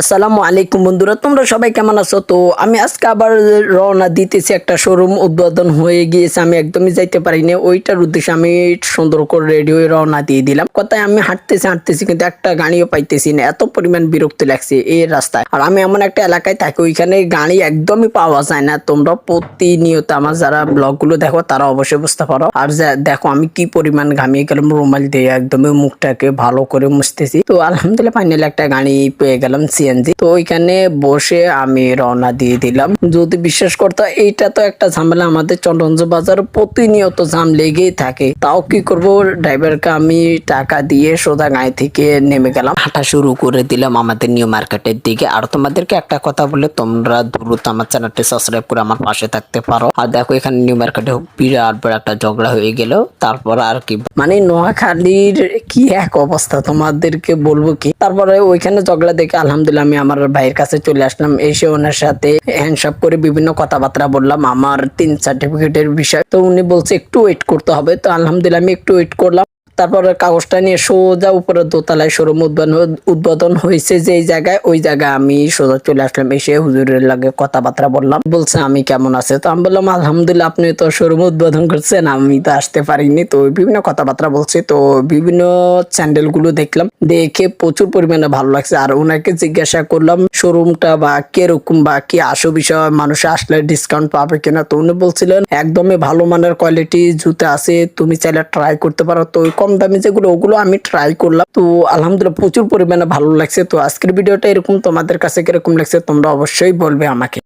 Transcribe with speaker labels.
Speaker 1: আসসালামু আলাইকুম বন্ধুরা, তোমরা সবাই কেমন আছো? তো আমি আজকে আবার রওনা দিতেছি। একটা শোরুম উদ্বোধন হয়ে গিয়েছে, আমি একদমই যাইতে পারিনি। ওইটার উদ্দেশ্যে আমি সুন্দর করে রেডি হয়ে রওনা দিয়ে দিলাম। কথায় আমি হাঁটতেছি কিন্তু একটা গাড়িও পাইতেছি না, এত পরিমাণ বিরক্তি লাগছে এই রাস্তায়। আর আমি এমন একটা এলাকায় থাকি, ওইখানে গাড়ি একদমই পাওয়া যায় না। তোমরা প্রতিনিয়ত আমার যারা ব্লগগুলো দেখো তারা অবশ্যই বুঝতে পারো। আর দেখো আমি কি পরিমাণ ঘামিয়ে গেলাম, রুমাল দিয়ে একদমই মুখটাকে ভালো করে মুছতেছি। তো আলহামদুলিল্লাহ ফাইনালি একটা গাড়ি পেয়ে গেলাম, সিএনজি। তো ওইখানে বসে আমি রওনা দিয়ে দিলাম। যদি বিশ্বাস করতো, এইটা তো একটা ঝামেলা, আমাদের চট্টগ্রাম বাজার প্রতিনিয়ত জাম লেগেই থাকে। তাও কি করব, ড্রাইভারকে আমি টাকা দিয়ে সোজা গাড়ি থেকে নেমে গেলাম, হাঁটা শুরু করে দিলাম আমাদের নিউ মার্কেটের দিকে। আর তোমাদেরকে একটা কথা বলে, তোমরা দ্রুত আমার চ্যানেলটি সাবস্ক্রাইব করে আমার পাশে থাকতে পারো। আর দেখো এখানে নিউ মার্কেটে বিরাট বড় একটা ঝগড়া হয়ে গেল। তারপর আর কি, মানে নোয়াখালীর কি এক অবস্থা তোমাদেরকে বলবো কি। তারপরে ওইখানে ঝগড়া দেখে আলহামদুলিল্লাহ আমি আমার ভাইয়ের কাছে চলে আসলাম। এসে ওনার সাথে হ্যান্ডশপ করে বিভিন্ন কথাবার্তা বললাম আমার 3 সার্টিফিকেটের বিষয়। তো উনি বলছে একটু ওয়েট করতে হবে। তো আলহামদুলিল্লাহ আমি একটু ওয়েট করলাম। তারপরে কাগজটা নিয়ে সোজা উপরে দোতলায় শোরুম উদ্বোধন হয়েছে যেই জায়গায়, ওই জায়গায় আমি সোজা চলে আসলাম। এসে হুজুরের লাগে কথাবার্তা বললাম। বলছে আমি কেমন আছে, তো আমি বললাম আলহামদুলিল্লাহ, আপনি তো শোরুম উদ্বোধন করছেন, আমি তো আসতে পারিনি। তো বিভিন্ন কথাবার্তা বলছে। তো বিভিন্ন স্যান্ডেল গুলো দেখলাম, দেখে প্রচুর পরিমাণে ভালো লাগছে। আর ওনাকে জিজ্ঞাসা করলাম শোরুমটা বা কিরকম বা কি আসো বিষয়, মানুষ আসলে ডিসকাউন্ট পাবে কিনা। তো উনি বলছিলেন একদমই ভালো মানের কোয়ালিটি জুতা আছে, তুমি চাইলে ট্রাই করতে পারো। তো কম দামি যেগুলো ওগুলো আমি ট্রাই করলাম। তো আলহামদুলিল্লাহ প্রচুর পরিমাণে ভালো লাগছে। তো আজকের ভিডিওটা এরকম, তোমাদের কাছে কিরকম লাগছে তোমরা অবশ্যই বলবে আমাকে।